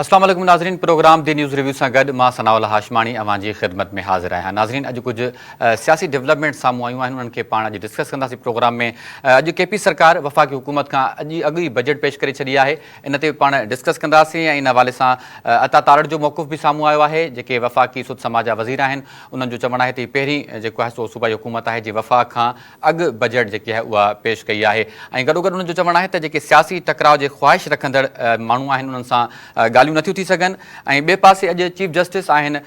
अस्सलाम वालेकुम नाज़रीन, प्रोग्राम दी न्यूज़ रिव्यू से गॾु मां सनाउल्ला हाशमानी अवां जी ख़िदमत में हाज़िर आहियां। नाज़रीन, अॼु कुझु सियासी डेवलपमेंट साम्हूं आयूं आहिनि, उन्हनि खे पाण अॼु डिस्कस कंदासीं प्रोग्राम में। अॼु केपी सरकार वफ़ाक़ी हुकूमत खां अॻु ई बजट पेश करे छॾी आहे, इन ते पाण डिस्कस कंदासीं। ऐं इन हवाले सां अता तारड़ जो मौक़िफ़ बि साम्हूं आयो आहे, जेके वफ़ाक़ी सुध समाज जा वज़ीर आहिनि। उन्हनि जो चवणु आहे त पहिरीं जेको आहे सो सूबाई हुकूमत आहे जे वफ़ाक़ खां अॻु बजट जेकी आहे उहा पेश कई आहे। ऐं गॾोगॾु उन्हनि जो चवणु आहे त जेके सियासी टकराव जे ख़्वाहिश रखंदड़ माण्हू आहिनि, उन्हनि सां ॻाल्हियूं नथियूं थी सघनि। ऐं ॿिए पासे अॼु चीफ जस्टिस आहिनि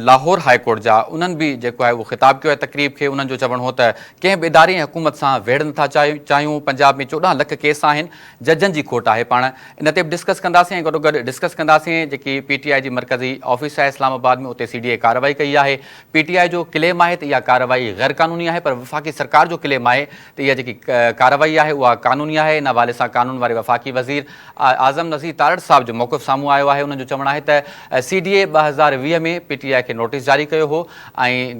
लाहौर हाई कोर्ट जा, उन्हनि बि जेको आहे उहो ख़िताब कयो आहे तक़रीब खे। उन्हनि जो चवणु हो त कंहिं बि इदारे ऐं हुकूमत सां वेड़ नथा चाहियूं। पंजाब में 14 लख केस आहिनि, जजनि जी खोट आहे। पाण इन ते बि डिस्कस कंदासीं ऐं गॾोगॾु डिस्कस कंदासीं जेकी PTI जी मरकज़ी ऑफिस आहे इस्लामाबाद में, उते CDA कार्रवाई कई आहे। PTI जो क्लेम आहे त इहा कार्रवाई गैर क़ानूनी आहे, पर वफ़ाक़ी सरकार जो क्लेम आहे त इहा जेकी कार्रवाई आहे उहा क़ानूनी आहे। इन हवाले सां कानून वारे वफ़ाक़ी वज़ीर आज़म नज़ीर तारड़ साहिब जो मौक़िफ़ साम्हूं आयो आहे। उन्हनि जो चवणु आहे त CDA 2020 में PTI खे नोटिस जारी कयो हो ऐं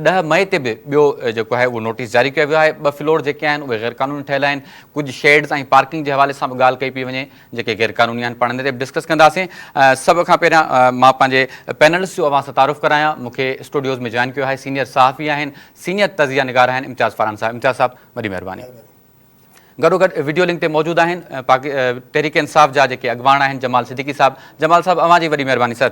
10 मई ते बि ॿियो जेको आहे उहो नोटिस जारी कयो वियो आहे। 2 फ्लोर जेके आहिनि उहे गैर क़ानूनी ठहियल आहिनि। कुझु शेड्स ऐं पार्किंग जे हवाले सां बि ॻाल्हि कई पई वञे जेके गैर क़ानूनी आहिनि। पाण इन ते बि डिस्कस कंदासीं। सभ खां पहिरियां मां पंहिंजे पैनलिस्ट जो अवां सां तारुफ़ करायां। मूंखे स्टूडियोज़ में जॉइन कयो आहे सीनियर सहाफ़ी आहिनि, सीनियर तज़िया निगार आहिनि इम्तियाज़ फारान साहिब। इम्तियाज़ साहिब, वॾी महिरबानी। गॾोगॾु वीडियो लिंक ते मौजूदु आहिनि तहरीक इंसाफ़ जा जेके अॻवान आहिनि जमाल सिद्दीकी साहिब। जमाल साहिब, अवां जी वॾी महिरबानी सर।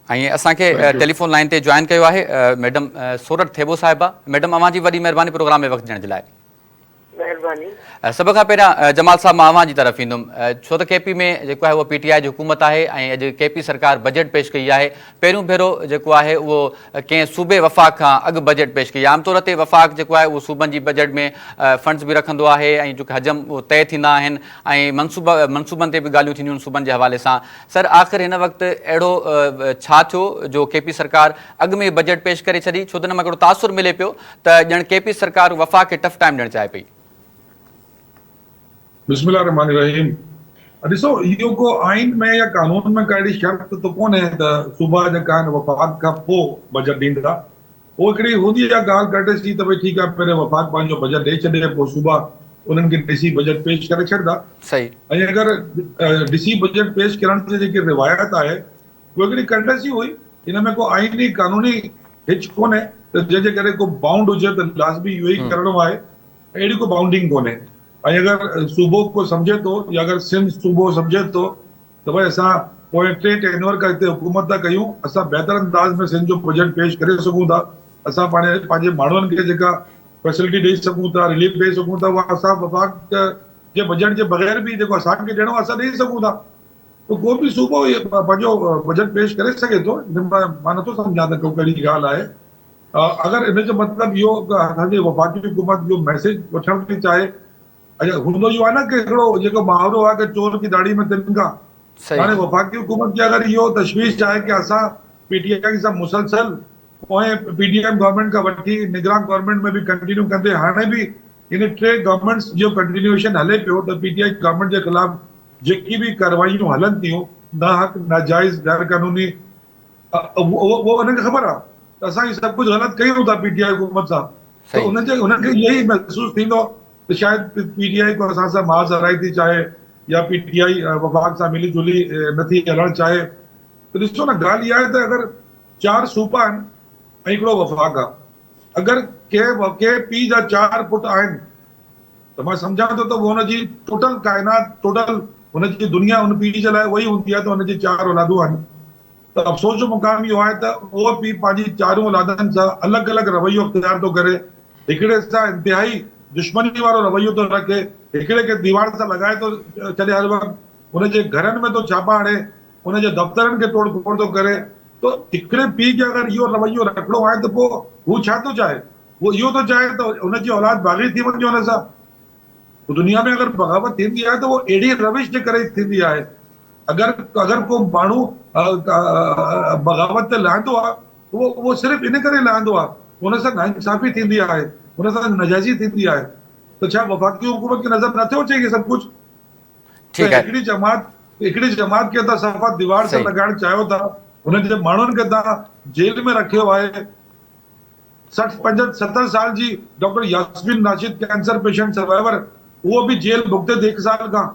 ऐं असांखे टेलीफोन लाइन ते जॉइन कयो आहे मैडम सोरठ थेबो साहिबा। मैडम, अवां जी वॾी महिरबानी प्रोग्राम में वक़्तु ॾियण जे लाइ। सभ खां पहिरियां जमाल साहिब, मां अवां जी तरफ़ ईंदुमि, छो त KP में जेको आहे उहो PTI जी हुकूमत आहे ऐं अॼु KP सरकार बजट पेश कई आहे। पहिरियों भेरो जेको आहे उहो कंहिं सूबे वफ़ाक़ खां अॻु बजट पेश कई आहे। आमतौर ते वफ़ाक़ जेको आहे उहो सूबनि जी बजट में फंड्स बि रखंदो आहे ऐं जेके हजम उहो तय थींदा आहिनि ऐं मनसूबनि ते बि ॻाल्हियूं थींदियूं आहिनि सूबनि जे हवाले सां। सर, आख़िर हिन वक़्तु अहिड़ो छा थियो जो KP सरकार अॻु में बजट पेश करे छॾी? छो त हिन मां हिकिड़ो तासुर मिले पियो त ॼण KP सरकार वफ़ाक़ खे टफ टाइम ॾियणु चाहे पई। बिस्मिल्लाहिर्रहमानिर्रहीम। ॾिसो, इहो को आइन में या कानून में कहिड़ी शर्त त कोन्हे त सूबा जेका आहिनि वफ़ाक़ खां पोइ बजट ॾींदा। उहो हिकिड़ी हूंदी आहे ॻाल्हि कर्टेसी त भई ठीकु आहे, पहिरियों वफ़ाक़ पंहिंजो बजट ॾेई छॾे, पोइ सूबा उन्हनि खे ॾिसी बजट पेश करे छॾंदा। सही। ऐं अगरि ॾिसी बजट पेश करण जी जेकी रिवायत आहे उहा हिकिड़ी कर्टेसी हुई। हिन में को आइनी कानूनी हिच कोन्हे त जंहिंजे करे को बाउंड हुजे त लाज़मी इहो ई करिणो आहे, अहिड़ी को बाउंडिंग कोन्हे। ऐं अगरि सूबो को सम्झे थो या अगरि सिंध सूबो सम्झे थो त भई असां पोइ 3 टेन्योर खां हिते हुकूमत था कयूं, असां बहितर अंदाज़ में सिंध जो बजट पेश करे सघूं था, असां पंहिंजे माण्हुनि खे जेका फैसिलिटी ॾेई सघूं था, रिलीफ ॾेई सघूं था, उहा असां वफ़ाक़ जे बजट जे बग़ैर बि जेको असांखे ॾियणो आहे असां ॾेई सघूं था। त को बि सूबो पंहिंजो बजट पेश करे सघे थो। मां नथो सम्झां त को कहिड़ी ॻाल्हि आहे। अगरि हिन जो मतिलबु इहो असांजी वफ़ाक़ी हुकूमत जो मैसेज वठण थी चाहे, हूंदो इहो आहे न कि हिकिड़ो जेको मुहावरो आहे कि चोर की दाढ़ी में तिनका। हाणे वफ़ाक़ी हुकूमत खे अगरि इहो तशवीश आहे कि असां PTI सां मुसलसल पोइ PDM गवर्नमेंट खां वठी निगरान गवर्नमेंट में बि कंटिन्यू कंदे हाणे बि इन 3 गवर्नमेंट्स जो कंटिन्यूएशन हले पियो त PTI गवर्नमेंट जे ख़िलाफ़ जेकी बि कार्रवाइयूं हलनि थियूं नाहक, नाजाइज़, गैर कानूनी, उहो उन्हनि खे ख़बर आहे त असां इहे सभु कुझु ग़लति कयूं था PTI हुकूमत सां। त उन्हनि खे इहो ई महसूसु थींदो त शायदि PTI को असां सां माज़ हराई थी चाहे या PTI वफ़ाक़ सां मिली जुली नथी हलणु चाहे। त ॾिसो न, ॻाल्हि इहा आहे त अगरि 4 सूबा आहिनि ऐं हिकिड़ो वफ़ाक़ आहे, अगरि के पीउ जा 4 पुट आहिनि त मां सम्झां थो त उहो हुनजी टोटल काइनात, टोटल हुनजी दुनिया हुन पीउ जे लाइ उहा ई हूंदी आहे त हुनजी 4 औलादूं आहिनि। त अफ़सोस जो मुक़ाम इहो आहे त उहो पीउ पंहिंजी 4 औलादनि सां अलॻि अलॻि रवैयो इख़्तियार थो करे, हिकिड़े सां इंतिहाई दुश्मनी वारो रवैयो थो रखे, हिकिड़े खे दीवार सां लॻाए थो छॾे हर वक़्तु, हुनजे घरनि में थो छापा हणे, हुनजे दफ़्तरनि खे तोड़ फोड़ थो करे। त हिकिड़े पीउ खे अगरि इहो रवैयो रखिणो आहे त पोइ हू छा थो चाहे? उहो इहो थो चाहे त हुनजी औलाद बाग़ी थी वञे हुन सां। दुनिया में अगरि बग़ावत थींदी आहे त उहो अहिड़ी रविश जे करे थींदी आहे। अगरि को माण्हू बग़ावत ते लहंदो आहे उहो सिर्फ़ु इन करे लहंदो आहे, हुन सां नाइंसाफ़ी थींदी आहे, हुन सां नाजाइज़ी थींदी आहे। त छा वफ़ाक़ी हुकूमत खे नज़र नथो अचे इहे सभु कुझु? हिकिड़ी जमात खे तव्हां सफ़ा दीवार सां लॻाइणु चाहियो था, हुनजे माण्हुनि खे तव्हां जेल में रखियो आहे। 65-70 साल जी doctor Yasmin Nashid cancer patient survivor, उहो बि जेल भुगते 1 साल खां।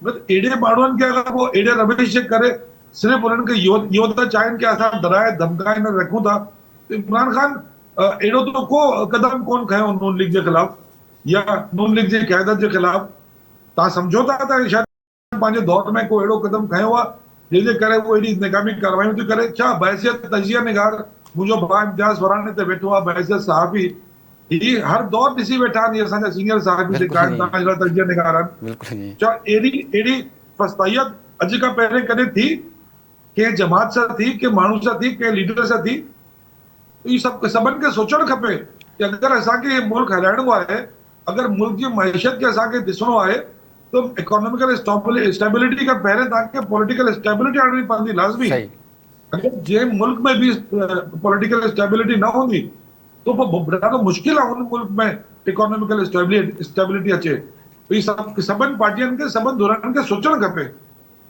मतिलबु अहिड़े माण्हुनि खे अगरि पोइ अहिड़े रवेश करे सिर्फ़ु उन्हनि खे इहो था चाहिनि की असां डराए धमकाए न रखूं था, त इमरान खान अहिड़ो त को क़दम कोन खयो नून लीग जे ख़िलाफ़ या नून लीग जी क़यादत जे ख़िलाफ़। तव्हां सम्झो था त शायदि पंहिंजे दौर में को अहिड़ो क़दम खयो आहे जंहिंजे करे उहो एॾी निकामी कार्रवाइयूं थी करे। छा बहसियत तजिया निगार मुंहिंजो भाउ इम्तियाज़ फरानी ते वेठो आहे, बहसियत सहाफ़ी, ही हर दौर ॾिसी वेठा आहिनि असांजा सीनियर सहाफ़ी जेका आहिनि, तव्हां जहिड़ा तजिया निगार आहिनि। बिल्कुलु जी। छा अहिड़ी फस्तायत अॼु खां पहिरियों कॾहिं थी कंहिं जमात सां थी, कंहिं माण्हू सां थी, कंहिं लीडर सां थी? इहो सभु सभिनि खे सोचणु खपे कि अगरि असांखे मुल्क हलाइणो आहे, अगरि मुल्क जी मईशत खे असांखे ॾिसणो आहे, तो इकोनॉमिकल स्टेबिलिटी खां पहिरियों तव्हांखे पॉलिटिकल स्टेबिलिटी आणणी पवंदी लाज़मी। सही। अगरि जंहिं मुल्क में बि पॉलिटिकल स्टेबिलिटी न हूंदी तो पोइ ॾाढो मुश्किल आहे हुन मुल्क में इकोनॉमिकल स्टेबिलिटी अचे। ही सभिनि पार्टियुनि खे, सभिनि धुरनि खे सोचणु खपे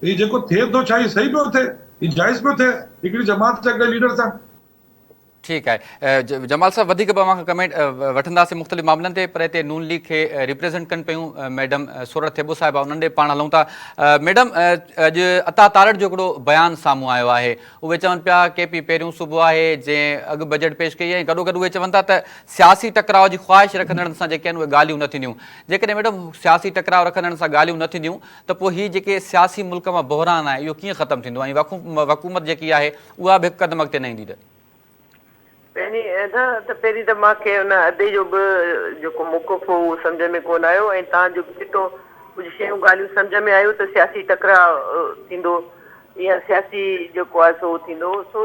ही जेको थिए थो छा ही सही पियो थिए, ही जाइज़ पियो थिए हिकिड़ी जमात सां, हिकिड़े लीडर सां? ठीकु आहे। जमाल साहब, वधीक बि अव्हां खां कमेंट वठंदासीं मुख़्तलिफ़ मामलनि ते, पर हिते नून लीग खे रिप्रेज़ेंट कनि पियूं मैडम सूरत थेबो साहिबा, उन्हनि ॾे पाण हलूं था। मैडम, अॼु अता तारड़ जो हिकिड़ो बयानु साम्हूं आयो आहे। उहे चवनि पिया के पी पहिरियों सूबो आहे जंहिं अॻु बजट पेश कई, ऐं गॾोगॾु उहे चवनि था त सियासी टकराव जी ख़्वाहिश रखंदड़नि सां जेके आहिनि उहे ॻाल्हियूं न थींदियूं। जेकॾहिं मैडम सियासी टकराव रखंदड़नि सां ॻाल्हियूं न थींदियूं त पोइ हीअ जेके सियासी मुल्क मां बहिरान आहे इहो कीअं ख़तमु थींदो, ऐं हुकूमत जेकी आहे उहा बि हिकु क़दम अॻिते न ईंदी? पहिरीं त मूंखे हुन अदे जो बि जेको मौक़िफ़ हो उहो सम्झ में कोन आयो, ऐं तव्हांजो ॾिठो कुझु शयूं ॻाल्हियूं सम्झ में आयूं त सियासी टकराव थींदो या सियासी जेको आहे सो थींदो। सो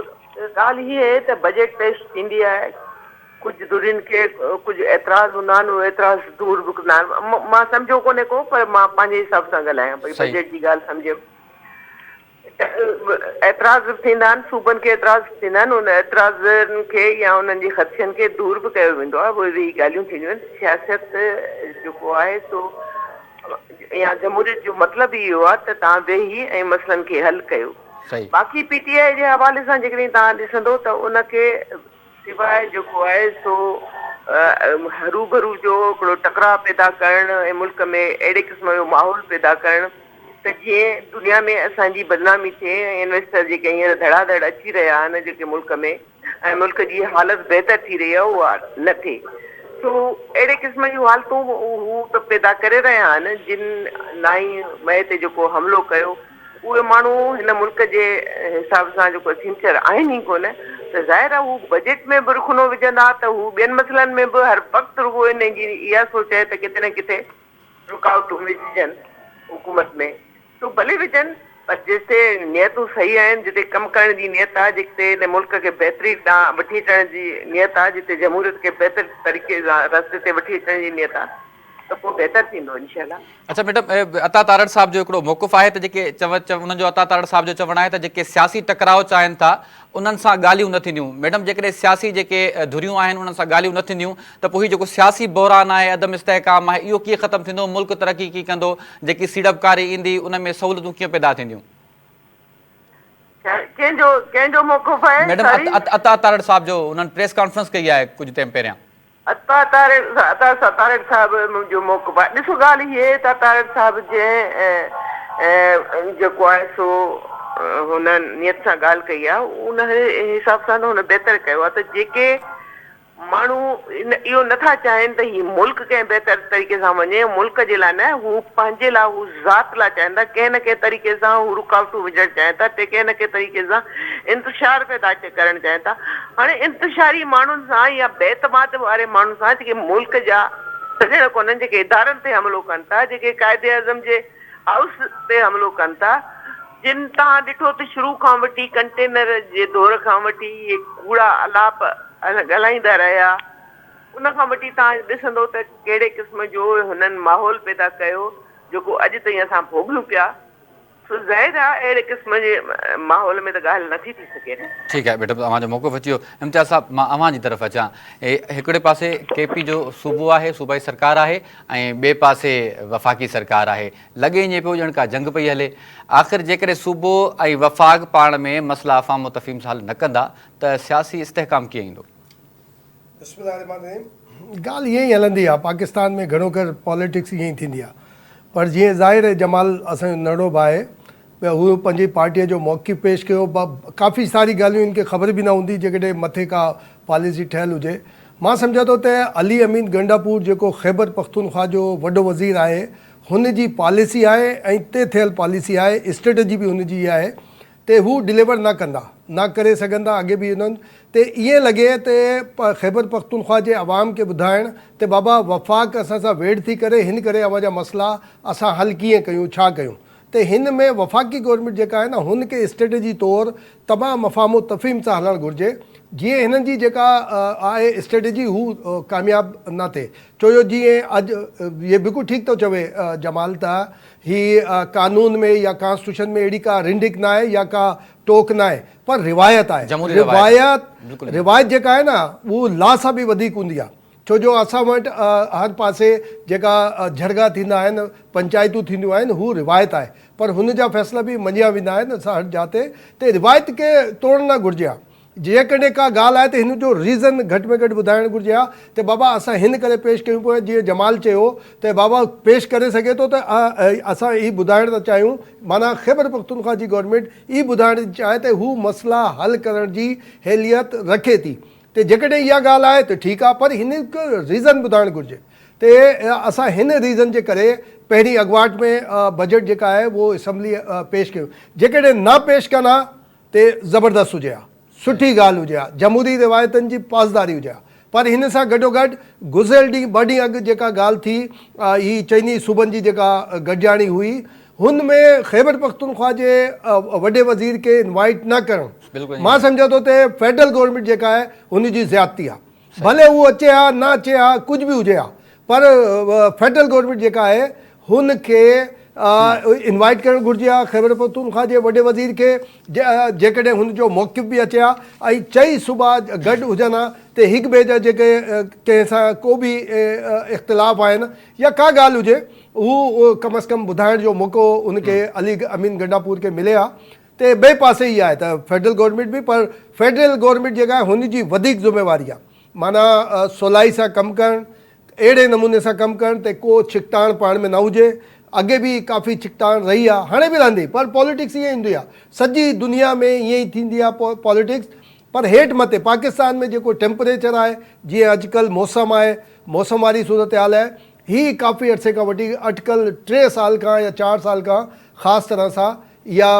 ॻाल्हि हीअ आहे त बजट पेश थींदी आहे, कुझु धुरियुनि खे कुझु एतिराज़ हूंदा आहिनि, उहे एतिराज़ दूर बि कंदा आहिनि। मां सम्झो कोन्हे को, पर मां पंहिंजे हिसाब सां ॻाल्हायां भई बजट जी ॻाल्हि सम्झियमि। एतिराज़ बि थींदा आहिनि, सूबनि खे एतिराज़ थींदा आहिनि, उन एतिराज़नि खे या उन्हनि जी ख़दशनि खे दूर बि कयो वेंदो आहे, उहे बि ॻाल्हियूं थींदियूं आहिनि। सियासत जेको आहे सो या जमहूरियत जो मतिलबु इहो आहे त तव्हां वेही ऐं मसइलनि खे हल कयो। बाक़ी PTI जे हवाले सां जेकॾहिं तव्हां ॾिसंदो त उनखे सवाइ जेको आहे सो हरूभरू जो हिकिड़ो टकराव पैदा करणु ऐं मुल्क में अहिड़े क़िस्म जो माहौल पैदा करणु त जीअं दुनिया में असांजी बदनामी थिए ऐं इन्वेस्टर जेके हींअर धड़ाधड़ अची रहिया आहिनि जेके मुल्क में, ऐं मुल्क जी हालत बहितर थी रही आहे उहा न थिए। सो अहिड़े क़िस्म जूं हालतूं हू त पैदा करे रहिया आहिनि जिन 9 मई ते जेको हमिलो कयो उहे माण्हू हिन मुल्क जे हिसाब सां जेको सिंसियर आहिनि ई कोन। त ज़ाहिर आहे हू बजट में बि रुखनो विझंदा त हू ॿियनि मसइलनि में बि हर वक़्तु रुॻो इन जी इहा सोच आहे त किथे न किथे रुकावटूं विझजनि हुकूमत में। तो भले विझनि, पर जिते नियतूं सही आहिनि, जिते कमु करण जी नियत आहे, जिते हिन मुल्क खे बहितरी ॾांहुं वठी अचण जी नियत आहे, जिते जमहूरियत खे बहितर तरीक़े सां रस्ते ते वठी अचण जी नियत आहे, त पोइ बहितर थींदो इंशाअल्लाह। अच्छा मैडम, अता तारड़ साहब जो हिकिड़ो मौक़िफ़ आहे त जेके उन्हनि जो अता तारड़ साहब जो चवणु आहे त जेके सियासी टकराव चाहिनि था उन्हनि सां ॻाल्हियूं न थींदियूं। मैडम, जेकॾहिं सियासी जेके धुरियूं आहिनि उन्हनि सां ॻाल्हियूं न थींदियूं त पोइ हीउ जेको सियासी बहिरान आहे, अदम इस्तेहकाम आहे, इहो कीअं ख़तमु थींदो? मुल्क तरक़ी कीअं कंदो? जेकी सीड़पकारी ईंदी उन में सहूलियतूं कीअं पैदा थींदियूं? कंहिंजो मौक़िफ़ आहे मैडम? अता तारड़ साहब जो उन्हनि प्रेस कॉन्फ्रेंस कई आहे कुझु टाइम पहिरियां। अता तारड़ साहब जो मौक़िफ़ आहे, ॾिसो ॻाल्हि हीअ आहे त तारड़ साहब जंहिं जेको आहे सो हुन नियत सां ॻाल्हि कई आहे उन हिसाब सां हुन बहितर कयो आहे त जेके माण्हू इहो नथा चाहिनि त हीउ मुल्क कंहिं बहितर तरीक़े सां वञे, मुल्क जे लाइ न, हू पंहिंजे लाइ, हू ज़ात लाइ चाहिनि था, कंहिं न कंहिं तरीक़े सां हू रुकावटूं विझणु चाहिनि था, कंहिं न कंहिं तरीक़े सां इंतिशार पैदा करणु चाहिनि था। हाणे इंतिशारी माण्हुनि सां या बेतमाद वारे माण्हुनि सां जेके मुल्क जा सॼण कोन्हनि, जेके इदारनि ते हमिलो कनि था, जेके क़ाइदे आज़म जे हाउस ते हमिलो कनि था, जिन तव्हां ॾिठो त शुरू खां वठी कंटेनर जे दौर खां वठी इहे कूड़ा अलाप ॻाल्हाईंदा रहिया, उन खां वठी तव्हां ॾिसंदो त कहिड़े क़िस्म जो हुननि माहौल पैदा कयो जेको अॼु ताईं असां भोॻूं पिया। सो ज़ाहिर आहे अहिड़े क़िस्म जे माहौल में त ॻाल्हि नथी थी सघे न। ठीकु आहे मैडम, तव्हांजो मौक़िफ़ अची वियो। इम्तियाज़ साहब, मां अव्हां जी तरफ़ अचां। हिकिड़े पासे KP जो सूबो आहे, सूबाई सरकार आहे, ऐं ॿिए पासे वफ़ाक़ी सरकार आहे। लॻे ईअं पियो ॼण का जंग पई हले। आख़िर जेकॾहिं सूबो ऐं वफ़ाक़ पाण में मसइला अफ़ाम तफ़हीम सां हल न कंदा त सियासी इस्तेहकाम कीअं ईंदो? ॻाल्हि ईअं ई हलंदी आहे, पाकिस्तान में घणो कर पॉलिटिक्स ईअं ई थींदी आहे। पर जीअं ज़ाहिर आहे जमाल असांजो नंढो भाउ आहे, हू पंहिंजी पार्टीअ जो मौक़िफ़ पेश कयो। काफ़ी सारी ॻाल्हियूं इनखे ख़बर बि न हूंदी जेकॾहिं मथे का पॉलिसी ठहियलु हुजे। मां सम्झां थो त अली अमीन गंडापुर जेको ख़ैबर पख्तूनख्वा जो वॾो वज़ीर आहे, हुन जी पॉलिसी आहे ऐं तय थियल पॉलिसी आहे, स्ट्रेटजी बि हुन जी आहे ते हू डिलीवर न कंदा, न करे सघंदा। अॻे बि हुननि ते ईअं लॻे त ख़ैबर पख्तूनख्वा जे अवाम खे ॿुधाइण त बाबा वफ़ाक़ असां सां वेठ थी करे हिन करे अवां जा मसइला असां हल कीअं कयूं, छा कयूं। त हिन में वफ़ाक़ी गवर्नमेंट जेका आहे न, हुनखे स्ट्रेटजी तौरु तमामु मफ़ाहमो तफ़हीम सां हलणु घुरिजे, जीअं हिननि जी जेका आहे स्ट्रेटजी हू कामयाबु न थिए। छो जो जीअं अॼु इहे बिल्कुलु ठीकु थो चवे जमाल त ही कानून में या कॉन्स्टिट्यूशन में अहिड़ी का रिंडिक न आहे या का टोक न आहे, पर रिवायत आहे। रिवायत जेका आहे न उहो लॉ सां बि वधीक हूंदी आहे। छो जो असां वटि हर पासे जेका झड़गा थींदा आहिनि, पंचायतूं थींदियूं आहिनि, हू रिवायत आहे, पर हुन जा फ़ैसिला बि मञिया वेंदा आहिनि असां हर जाते। त रिवायत खे तोड़णु न घुरिजे आहे। जेकॾहिं का ॻाल्हि आहे त हिन जो रीज़न घटि में घटि ॿुधाइणु घुरिजे आहे त बाबा असां हिन करे पेश कयूं पिया। जीअं जमाल चयो त बाबा पेश करे सघे थो त असां हीअ ॿुधाइणु था चाहियूं, माना ख़ैबर पख्तूनख्वा जी गवर्नमेंट हीअ ॿुधाइणु थी चाहे त हू मसइला हल करण जी हैलियत रखे थी। त जेकॾहिं इहा ॻाल्हि आहे त ठीकु आहे, पर हिन हिकु रीज़न ॿुधाइणु घुरिजे। त असां हिन रीज़न जे करे पहिरीं अॻुवाट में बजट जेका आहे उहो असैम्बली पेश कयूं। जेकॾहिं न पेश कनि हा त ज़बरदस्तु हुजे हा, सुठी ॻाल्हि हुजे हा, जमहूरी रिवायतनि जी पासदारी हुजे हा। पर हिन सां गॾोगॾु गुज़िरियल ॾींहुं 2 ॾींहं अॻु जेका ॻाल्हि थी, ही चइनी सूबनि जी जेका गॾिजाणी हुई, हुन में ख़ैबर पख्तूनख्वा जे वॾे वज़ीर खे इनवाइट न करणु, मां सम्झां थो त फेडरल गवर्नमेंट जेका आहे हुन जी ज़्यादती आहे। भले उहो अचे हा न अचे हा, कुझु बि हुजे हा, पर फेडरल गवर्नमेंट जेका आहे हुनखे इनवाइट करणु घुरिजे हा ख़ैबर पख्तूनख्वा जे वॾे वज़ीर खे। जेकॾहिं हुनजो मौक़िफ़ बि अचे हा ऐं चई सूबा गॾु हुजनि हा त हिक ॿिए जा जेके कंहिं सां को बि इख़्तिलाफ़ आहिनि या का ॻाल्हि हुजे, हू कम अज़ कम ॿुधाइण जो मौक़ो उनखे अली अमीन गंडापुर खे मिले हा। त ॿिए पासे ई आहे त फेडरल गवर्नमेंट बि, पर फेडरल गवर्नमेंट जेका आहे हुनजी वधीक ज़िम्मेवारी आहे, माना सवलाई सां कमु करणु, अहिड़े नमूने सां कमु करणु त को छिकटाण पाण में न हुजे। अॻे बि काफ़ी छिकटाण रही आहे, हाणे बि रहंदी, पर पॉलिटिक्स ईअं ईंदी आहे, सॼी दुनिया में ईअं ई थींदी आहे पॉलिटिक्स। पर हेठि मथे पाकिस्तान में जेको टेम्परेचर आहे, जीअं अॼुकल्ह मौसम आहे, मौसम वारी सूरत हाल आहे, ही काफ़ी अरसे खां वठी अटकल 3 साल खां या 4 साल खां ख़ासि तरह सां इहा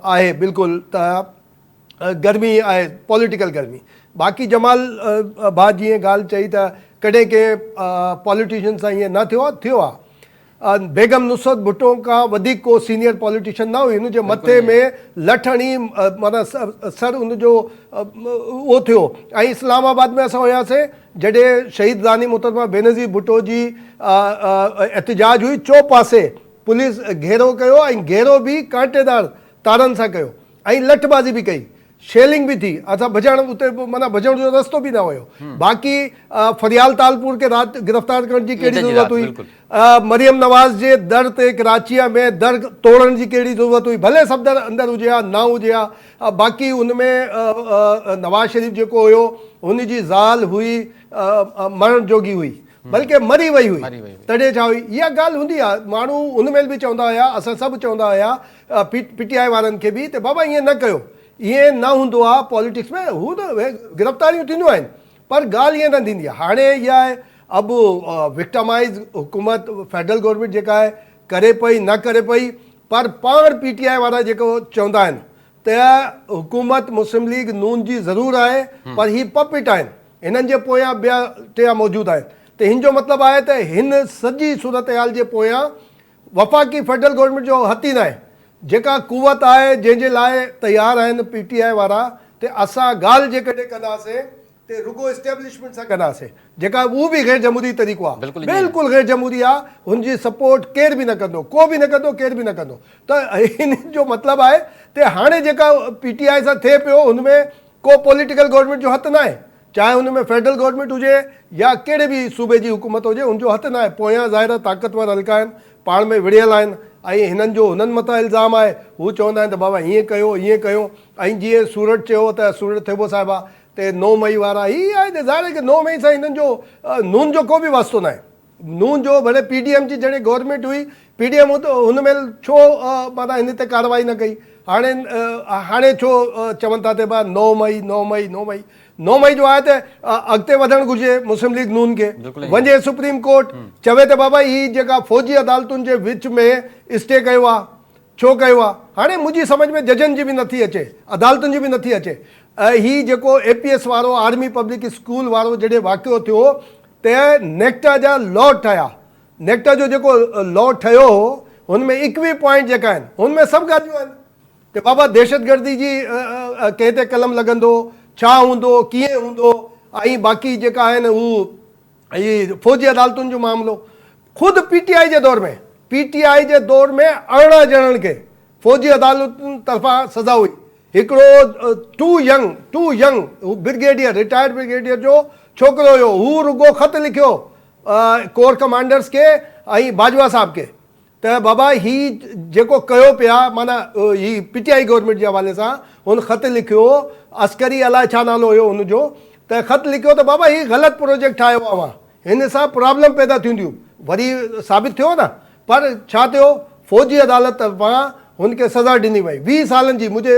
आहे बिल्कुलु त गर्मी आहे, पॉलिटिकल गर्मी। बाक़ी जमाल भाउ जीअं ॻाल्हि चई त कॾहिं कंहिं पॉलिटिशियन सां ईअं न थियो आहे। बेगम नुसरत भुट्टो खां वधीक को सीनियर पॉलिटिशियन न हुई, हुनजे मथे में लठ हणी माना सर हुनजो उहो थियो। ऐं इस्लामाबाद में असां हुयासीं जॾहिं शहीद रानी मोहतरमा बेनज़ीर भुट्टो जी एहतिजाज हुई, चौपासे पुलिस घेरो कयो ऐं घेरो बि कांटेदार तारनि सां कयो ऐं लठबाज़ी बि कई, शेलिंग भी थी। असां भॼण उते माना भॼण जो रस्तो बि न हुयो। बाक़ी फरियाल तालपुर के रात गिरफ़्तार करण जी कहिड़ी ज़रूरत हुई? मरियम नवाज़ जे दर ते कराचीअ में दर तोड़ण जी कहिड़ी ज़रूरत हुई? भले सफ़दर अंदरि हुजे हा न हुजे हा। बाक़ी उनमें नवाज़ शरीफ़ जेको हुयो हुनजी ज़ाल हुई मरण जोगी हुई, बल्कि मरी वई हुई। तॾहिं छा हुई? इहा ॻाल्हि हूंदी आहे। माण्हू उनमें बि चवंदा हुया, असां सभु चवंदा हुया PTI वारनि खे बि, त बाबा ईअं न कयो, ईअं न हूंदो आहे पॉलिटिक्स में। हू त गिरफ़्तारियूं थींदियूं आहिनि, पर ॻाल्हि ईअं न थींदी आहे। हाणे इहा आहे अब विक्टमाइज़ हुकूमत फेडरल गवर्नमेंट जेका आहे करे पई न करे पई, पर पाण PTI वारा जेको चवंदा आहिनि त हुकूमत मुस्लिम लीग नून जी ज़रूरु आहे, पर ही पपिट आहिनि, हिननि जे पोयां ॿिया टिया मौजूदु आहिनि। त हिन जो मतिलबु आहे त हिन सॼी सूरत हाल जे पोयां वफ़ाक़ी फेडरल गवर्नमेंट जो हथ ई न आहे। जेका कुवत आहे जंहिंजे लाइ तयारु आहिनि PTI वारा, त असां ॻाल्हि जेकॾहिं कंदासीं त रुगो इस्टेब्लिशमेंट सां कंदासीं, जेका उहो बि ग़ैर जमहूरी तरीक़ो आहे, बिल्कुलु ग़ैर जमहूरी आहे। हुनजी सपोर्ट केर बि न कंदो, को बि न कंदो, केर बि न कंदो। त हिन जो मतिलबु आहे त हाणे जेका PTI सां थिए पियो, हुनमें को पॉलिटिकल गवर्नमेंट जो हथु न आहे, चाहे हुनमें फेडरल गवर्नमेंट हुजे या कहिड़े बि सूबे जी हुकूमत हुजे, हुनजो हथु न आहे। पोयां ज़ाहिर ताक़तवर हल्का आहिनि, पाण में विढ़ियल आहिनि, ऐं हिननि जो हुननि मथां इल्ज़ाम आहे। हू चवंदा आहिनि त बाबा हीअं कयो हीअं कयो। ऐं जीअं सूरत चयो त सूरत थेबो साहिबु आहे त 9 मई वारा, हीअ आहे त ज़ाहिर आहे कि 9 मई सां हिननि जो नून जो को बि वास्तो न आहे। नून जो भले PDM जी जॾहिं गवर्नमेंट हुई PDM हुन में छो माना हिन ते कार्रवाई न कई। हाणे छो चवनि था ते 9 मई जो आहे त अॻिते वधणु घुरिजे मुस्लिम लीग नून खे, वञे सुप्रीम कोर्ट चवे त बाबा ही जेका फ़ौजी अदालतुनि जे विच में स्टे कयो आहे छो कयो आहे। हाणे मुंहिंजी सम्झ में जजनि जी बि नथी अचे, अदालतुनि जी बि नथी अचे। ही जेको APS वारो आर्मी पब्लिक स्कूल वारो जॾहिं वाक़ियो थियो त नेक्टा जा लॉ ठहिया, नेक्टा जो जेको लॉ ठहियो हो हुन में 21 पॉइंट जेका आहिनि हुन में सभु ॻाल्हियूं आहिनि त बाबा दहशतगर्दी जी कंहिं ते कलम लॻंदो, छा हूंदो, कीअं हूंदो, ऐं बाक़ी जेका आहिनि हू हीअ फ़ौजी अदालतुनि जो मामिलो। ख़ुदि PTI जे दौर में 18 ॼणनि खे फ़ौजी अदालतुनि तरफ़ां सज़ा हुई। हिकिड़ो too young brigadier, retired brigadier जो छोकिरो हुयो, हू रुगो ख़त लिखियो कोर कमांडर्स खे ऐं बाजवा साहब खे त बाबा ही जेको कयो पिया माना ही PTI गवर्नमेंट जे हवाले सां हुन ख़त लिखियो, अस्करी अलाए छा नालो हुयो हुनजो, त ख़त लिखियो त बाबा ही ग़लति प्रोजेक्ट ठाहियो आहे, हिन सां प्रॉब्लम पैदा थींदियूं। वरी साबित थियो न, पर छा थियो फ़ौजी अदालत तरफ़ां हुनखे सज़ा ॾिनी वई 20 सालनि जी, मुंहिंजे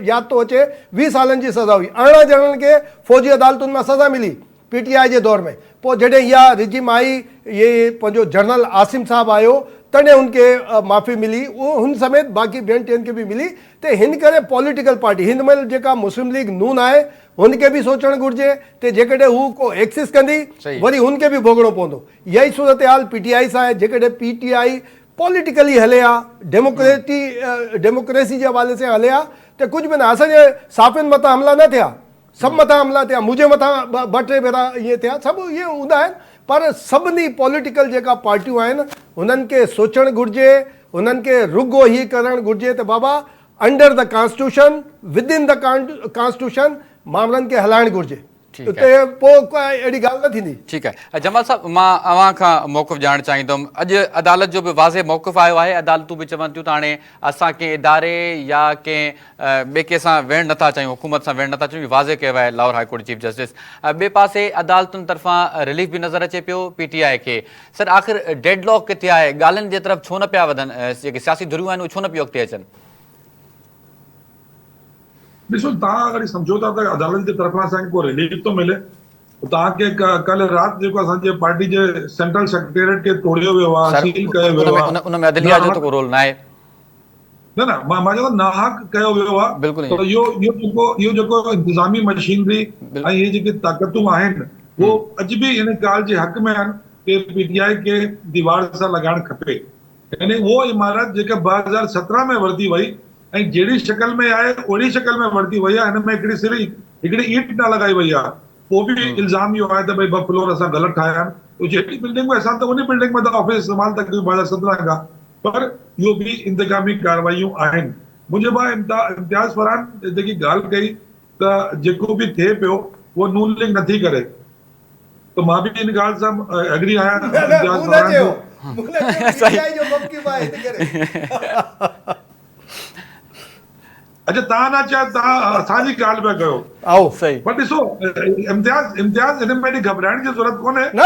यादि थो अचे 20 सालनि जी सज़ा हुई। 18 ॼणनि खे फ़ौजी अदालतुनि मां सज़ा मिली PTI जे दौर में। पोइ जॾहिं इहा रिजिम आई, इहे पंहिंजो जनरल आसिम साहब आयो तॾहिं हुनखे माफ़ी मिली, उहो हुन समेत बाक़ी ॿियनि टियनि खे बि मिली। त हिन करे पॉलिटिकल पार्टी हिन महिल जेका मुस्लिम लीग नून आहे हुनखे बि सोचणु घुरिजे त जेकॾहिं हू को एक्सिस कंदी वरी हुनखे बि भोगणो पवंदो। इहा ई सूरत हाल PTI सां आहे। जेकॾहिं PTI पॉलिटिकली हले आहे, डेमोक्रेसी जे हवाले सां हले आहे त कुझु बि न। असांजे साफ़ियुनि मथां हमला न थिया, सभु मथां हमला थिया, मुंहिंजे मथां 2-3 भेरा इहे थिया, सभु इहे हूंदा आहिनि। पर सभिनी पॉलिटिकल जेका पार्टियूं आहिनि हुननि खे सोचणु घुरिजे, हुननि खे रुगो ही करणु घुरिजे त बाबा under the constitution, with in the constitution मामलनि खे हलाइणु घुरिजे, पोइ अहिड़ी ॻाल्हि न थींदी। ठीकु आहे जमाल साहब, मां अव्हां खां मौक़िफ़ ॼाणणु चाहींदुमि। अॼु अदालत जो बि वाज़े मौक़िफ़ आयो आहे, अदालतूं बि चवनि थियूं त हाणे असां कंहिं इदारे या कंहिं ॿिए कंहिं सां वेहणु नथा चाहियूं, हुकूमत सां वेहणु नथा चाहियूं, वाज़े कयो आहे Lahore high court chief justice. ॿिए पासे अदालतुनि तरफ़ां रिलीफ बि नज़र अचे पियो PTI खे। सर आख़िर डेडलॉक किथे आहे, ॻाल्हियुनि जे तरफ़ छो न पिया वधनि, जेके सियासी धुरियूं आहिनि उहे छो न पियो अॻिते अचनि? ॾिसो, तव्हां अगरि सम्झो था त अदालत जे तरफ़ां असांखे को रिलीफ थो मिले, तव्हांखे कल्ह राति जेको असांजे पार्टी जे सेंट्रल सेक्रेटरिएट खे तोड़ियो वियो आहे, सील कयो वियो आहे, उन में अदलिया जो त को रोल न आहे। न मां चवां नाहक कयो वियो आहे। बिल्कुलु त इहो जेको इंतिज़ामी मशीनरी ऐं इहे जेके ताक़तूं आहिनि उहो अॼु बि इन ॻाल्हि जे हक़ में आहिनि कि PTI खे दीवार सां लॻाइणु खपे। यानी उहो इमारत जेका 2017 में वरिती वई ऐं जहिड़ी शक्ल में आहे ओड़ी शक्ल में वरिती वई आहे, हिन में हिकिड़ी ईंट न लॻाई वई आहे। पोइ बि इल्ज़ाम इहो आहे त भई 2 फ्लोर असां ग़लति ठाहिया आहिनि। जहिड़ी बिल्डिंग में असां त उन बिल्डिंग में त ऑफिस इस्तेमालु था कयूं 2017 खां, पर इहो बि इंतज़ामी कार्रवाइयूं आहिनि। मुंहिंजे भाउ इम्तियाज़ फरहान जेकी ॻाल्हि कई त जेको बि थिए पियो उहो नून लीग नथी करे, त मां बि इन ॻाल्हि सां एग्री आहियां। इम्तियाज़ फरहान अच्छा, तव्हां न चयो, तव्हां असांजी ॻाल्हि पिया कयो। पर ॾिसो इम्तियाज़ हिन में एॾी घबराइण जी ज़रूरत कोन्हे। न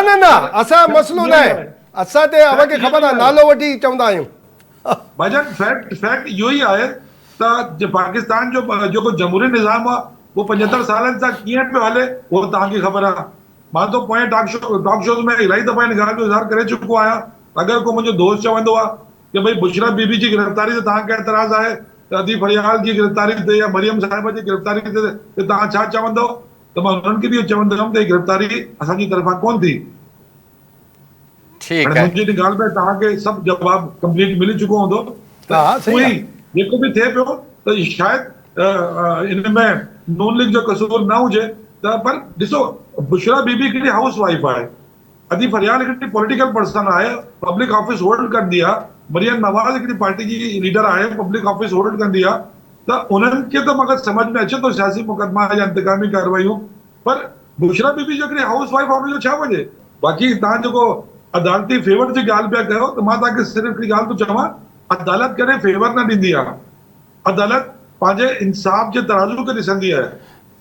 असां मसइलो न आहे, असां ते अव्हांखे ख़बर आहे नालो वठी चवंदा आहियूं। भाईजान फैक्ट इहो ई आहे त पाकिस्तान जो जेको जमहूरी निज़ाम आहे उहो 75 सालनि सां कीअं पियो हले उहो तव्हांखे ख़बर आहे। मां त पोएं टॉक शोज़ में इलाही दफ़ा हिन ॻाल्हि जो इज़हार करे चुको आहियां। अगरि को मुंहिंजो दोस्त चवंदो आहे कि भई बुशरा बीबी जी गिरफ़्तारी ते तव्हांखे एतिराज़ आहे, त अदीब फरियाल जी गिरफ़्तारी ते या मरियम साहिबा जी गिरफ़्तारी ते तव्हां छा चवंदव, त मां हुननि खे बि चवंदुमि त गिरफ़्तारी असांजी तरफ़ां कोन थी। मुंहिंजी हिन ॻाल्हि में तव्हांखे सभु जवाबु कंप्लीट मिली चुको हूंदो। जेको बि थिए पियो त शायदि इन में नून लीग जो कसूर न हुजे, त पर ॾिसो बुशरा बीबी हिकिड़ी हाउस वाइफ आहे, अदीब फरियाल हिकिड़ी पॉलिटिकल पर्सन आहे, पब्लिक ऑफिस होल्ड कंदी आहे, मरियम नवाज़ हिकिड़ी पार्टी जी लीडर आहे, पब्लिक ऑफिस होल्ड कंदी आहे। त उन्हनि खे त मगर समझ में अचे थो सियासी मुक़दमा या इंतकामी कार्रवाइयूं, पर बुशरा बीबी जो हिकिड़ी हाउस वाइफ आहे हुनजो छा वञे। बाक़ी तव्हां जेको अदालती फेवर जी ॻाल्हि पिया कयो, त मां तव्हांखे सिर्फ़ु हिकिड़ी ॻाल्हि थो चवां, अदालत कॾहिं फेवर न ॾींदी आहे, अदालत पंहिंजे इंसाफ़ जे तराज़ू खे ॾिसंदी आहे।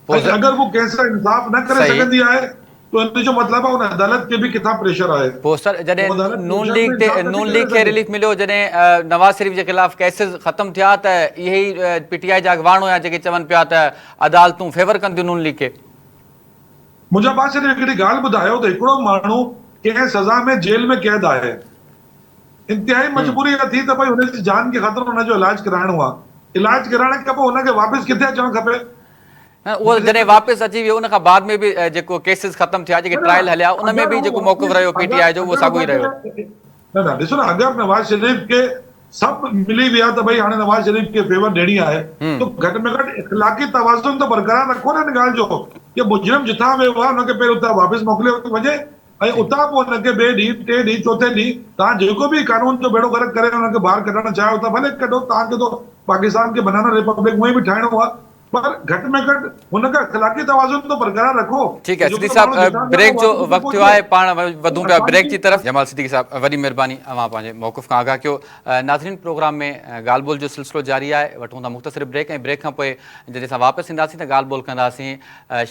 अगरि वो कंहिं सां इंसाफ़ न करे सघंदी आहे त तो इन जो मतिलबु आहे उन अदालत खे बि किथां प्रेशर आहे। पोइ सर जॾहिं वो अदालत नून प्रेशर लीग में ते जांच नून नथी लीग करे खे सघे। रिलीफ मिलियो जॾहिं नवाज़ शरीफ़ जे ख़िलाफ़ केसिस ख़तमु थिया त इहे ई पीटीआई जा अॻवान हुया जेके चवनि पिया त अदालतूं फेवर कंदियूं नून लीग खे। मुंहिंजा भाउ सिर्फ़ु हिकिड़ी ॻाल्हि ॿुधायो त हिकिड़ो माण्हू कंहिं सज़ा में जेल में क़ैद आहे, इंतिहाई मजबूरी इहा थी त भई हुनजी जान खे ख़तरो, हुनजो इलाज कराइणो आहे, इलाज कराइण खां पोइ हुनखे वापसि किथे अचणु खपे? उहो जॾहिं वापसि अची वियो उन खां बाद में बि जेको केसिस ख़तमु थिया, जेके ट्रायल हलिया, उन में बि जेको मौक़िफ़ रहियो पीटीआई जो उहो साॻियो ई रहियो। न न ॾिसो न, अगरि नवाज़ शरीफ़ खे सभु मिली विया त भई हाणे नवाज़ शरीफ़ खे फेवर ॾियणी आहे, तो घटि में घटि इख़्लाक़ी तवाज़ुन त बरक़रार रखो न हिन ॻाल्हि जो कि मुजरिम जिथां वियो आहे हुनखे पहिरियों उतां वापसि मोकिलियो वञे ऐं उतां पोइ हुनखे ॿिए ॾींहुं, टे ॾींहुं, चोथे ॾींहुं तव्हां जेको बि कानून जो बेड़ो गर्क करे हुनखे ॿाहिरि कढणु चाहियो था भले कढो, तव्हांखे तो पाकिस्तान खे बनाना रिपब्लिक उहे बि ठाहिणो आहे, पर घटि में घटि हुनखां इख़्लाक़ी तवाज़ुन तो बरक़रार रखो। ठीक है सिद्दीक़ साहब, ब्रेक जो वक्त थियो आहे, पाण वधूं पिया ब्रेक जी तरफ़। जमाल सिद्दीक़ी साहब वॾी महिरबानी, अवां पंहिंजे मौक़िफ़ खां आगाह कयो। नाज़रीन प्रोग्राम में ॻाल्हि ॿोल जो सिलसिलो जारी आहे, वठूं था मुख़्तसिर ब्रेक ऐं ब्रेक खां पोइ जॾहिं असां वापसि ईंदासीं त ॻाल्हि ॿोल कंदासीं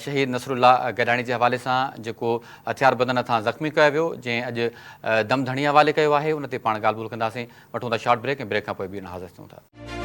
शहीद नसरुल्लाह गैडाणी जे हवाले सां, जेको हथियार बंदन हथां ज़ख़्मी कयो वियो, जंहिं अॼु दम धणी हवाले कयो आहे, उन ते पाण ॻाल्हि ॿोल कंदासीं। वठूं था शॉर्ट ब्रेक ऐं ब्रेक खां पोइ बि हाज़िर थियूं था।